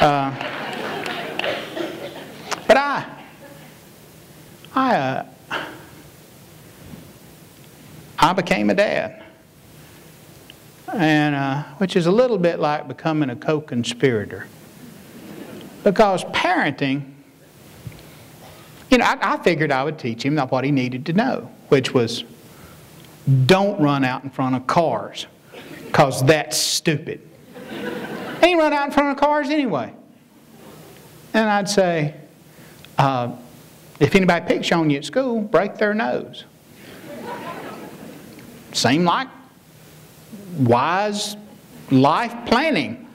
But I became a dad, and which is a little bit like becoming a co-conspirator, because parenting, you know, I figured I would teach him what he needed to know, which was don't run out in front of cars, because that's stupid. And he run out in front of cars anyway. And I'd say, if anybody picks on you at school, break their nose. Seemed like wise life planning.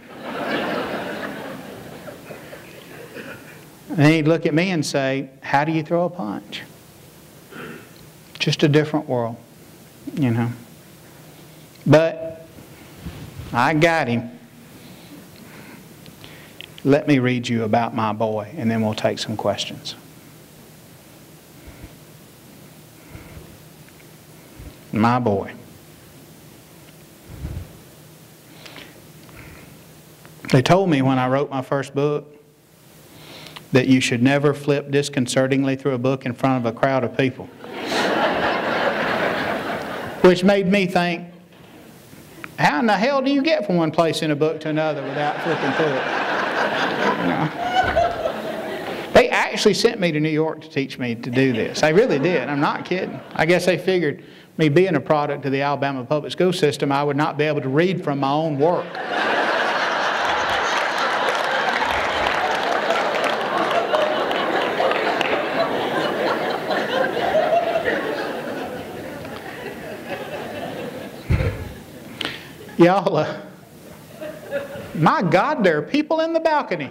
And he'd look at me and say, how do you throw a punch? Just a different world, you know. But I got him. Let me read you about my boy, and then we'll take some questions. My boy. They told me when I wrote my first book that you should never flip disconcertingly through a book in front of a crowd of people. Which made me think, how in the hell do you get from one place in a book to another without flipping through it? You know. They actually sent me to New York to teach me to do this. They really did. I'm not kidding. I guess they figured me being a product of the Alabama public school system, I would not be able to read from my own work. Y'all, my God, there are people in the balcony.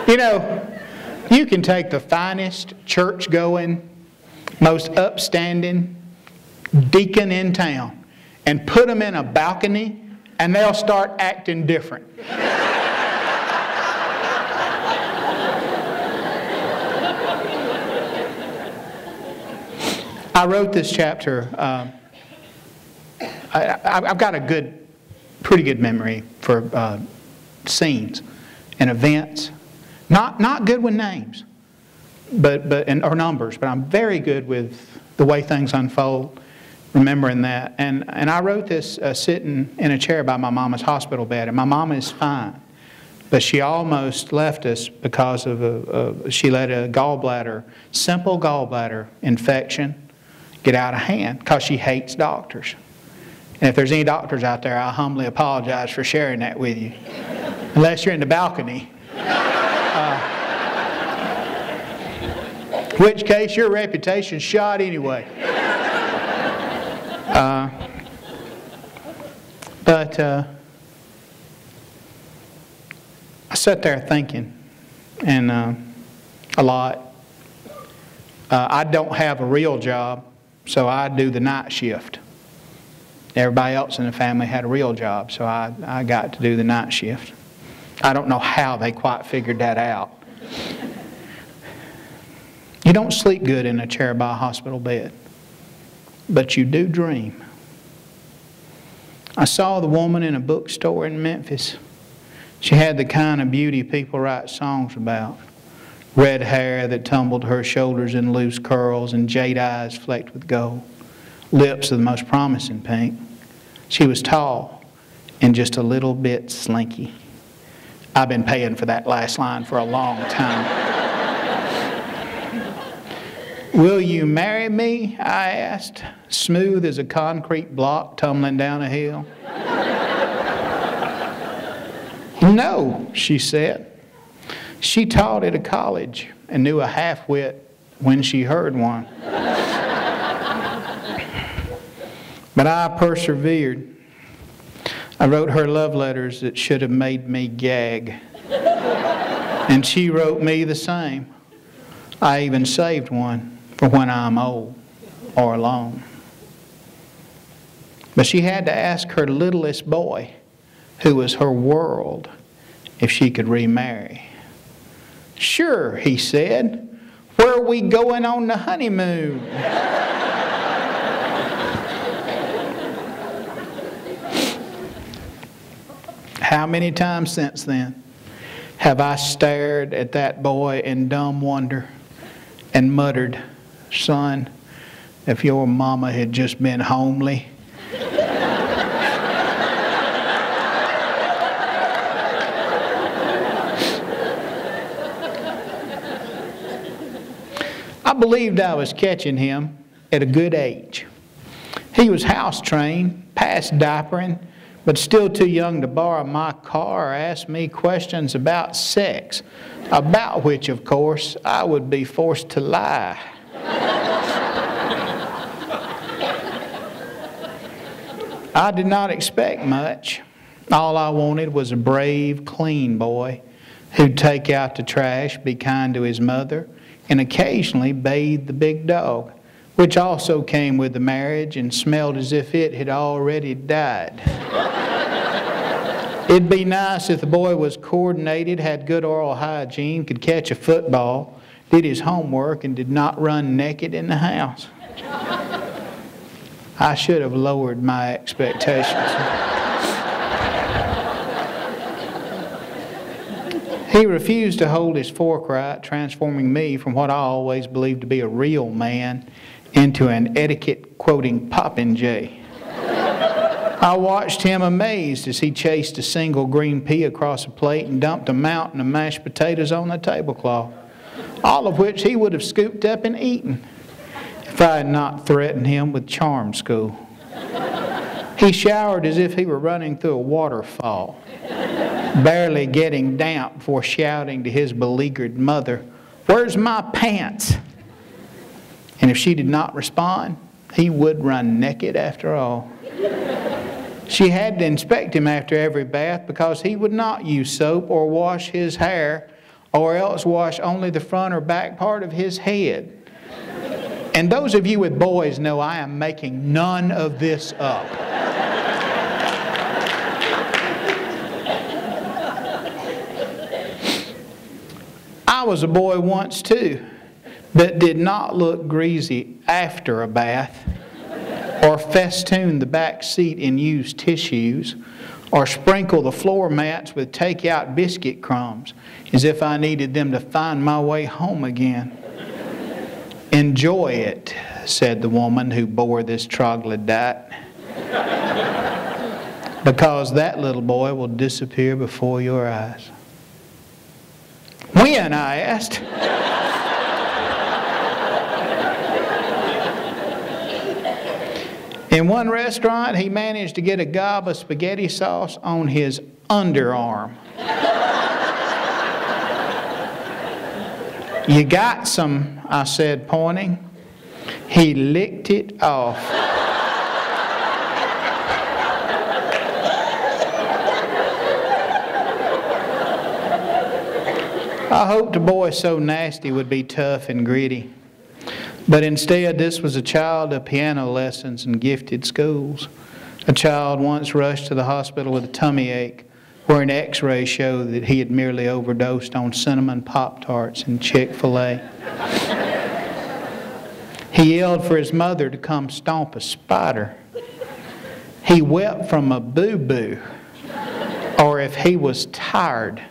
You know, you can take the finest church-going, most upstanding deacon in town and put them in a balcony and they'll start acting different. I wrote this chapter. I've got a pretty good memory for scenes and events. Not good with names, or numbers, but I'm very good with the way things unfold, remembering that. And I wrote this sitting in a chair by my mama's hospital bed, and my mama is fine, but she almost left us because she let a simple gallbladder infection get out of hand because she hates doctors. And if there's any doctors out there, I humbly apologize for sharing that with you. Unless you're in the balcony. In which case your reputation's shot anyway. But I sat there thinking, and a lot. I don't have a real job, so I do the night shift. Everybody else in the family had a real job, so I got to do the night shift. I don't know how they quite figured that out. You don't sleep good in a chair by a hospital bed, but you do dream. I saw the woman in a bookstore in Memphis. She had the kind of beauty people write songs about. Red hair that tumbled to her shoulders in loose curls and jade eyes flecked with gold. Lips of the most promising pink. She was tall and just a little bit slinky. I've been paying for that last line for a long time. Will you marry me? I asked, smooth as a concrete block tumbling down a hill. No, she said. She taught at a college and knew a half-wit when she heard one. But I persevered. I wrote her love letters that should have made me gag. And she wrote me the same. I even saved one for when I'm old or alone. But she had to ask her littlest boy, who was her world, if she could remarry. Sure, he said. Where are we going on the honeymoon? How many times since then have I stared at that boy in dumb wonder and muttered, "Son, if your mama had just been homely." I believed I was catching him at a good age. He was house trained, past diapering, but still too young to borrow my car or ask me questions about sex, about which, of course, I would be forced to lie. I did not expect much. All I wanted was a brave, clean boy who'd take out the trash, be kind to his mother, and occasionally bathe the big dog, which also came with the marriage and smelled as if it had already died. It'd be nice if the boy was coordinated, had good oral hygiene, could catch a football, did his homework, and did not run naked in the house. I should have lowered my expectations. He refused to hold his fork right, transforming me from what I always believed to be a real man into an etiquette-quoting popinjay. I watched him amazed as he chased a single green pea across a plate and dumped a mountain of mashed potatoes on the tablecloth, all of which he would have scooped up and eaten if I had not threatened him with charm school. He showered as if he were running through a waterfall, barely getting damp before shouting to his beleaguered mother, "Where's my pants?" And if she did not respond, he would run naked after all. She had to inspect him after every bath because he would not use soap or wash his hair, or else wash only the front or back part of his head. And those of you with boys know I am making none of this up. I was a boy once too, but did not look greasy after a bath, or festoon the back seat in used tissues, or sprinkle the floor mats with take-out biscuit crumbs as if I needed them to find my way home again. "Enjoy it," said the woman who bore this troglodyte, "because that little boy will disappear before your eyes." "When?" I asked. In one restaurant, he managed to get a gob of spaghetti sauce on his underarm. "You got some," I said, pointing. He licked it off. I hoped a boy so nasty would be tough and gritty. But instead, this was a child of piano lessons and gifted schools. A child once rushed to the hospital with a tummy ache, where an x-ray showed that he had merely overdosed on cinnamon Pop-Tarts and Chick-fil-A. He yelled for his mother to come stomp a spider. He wept from a boo-boo, or if he was tired,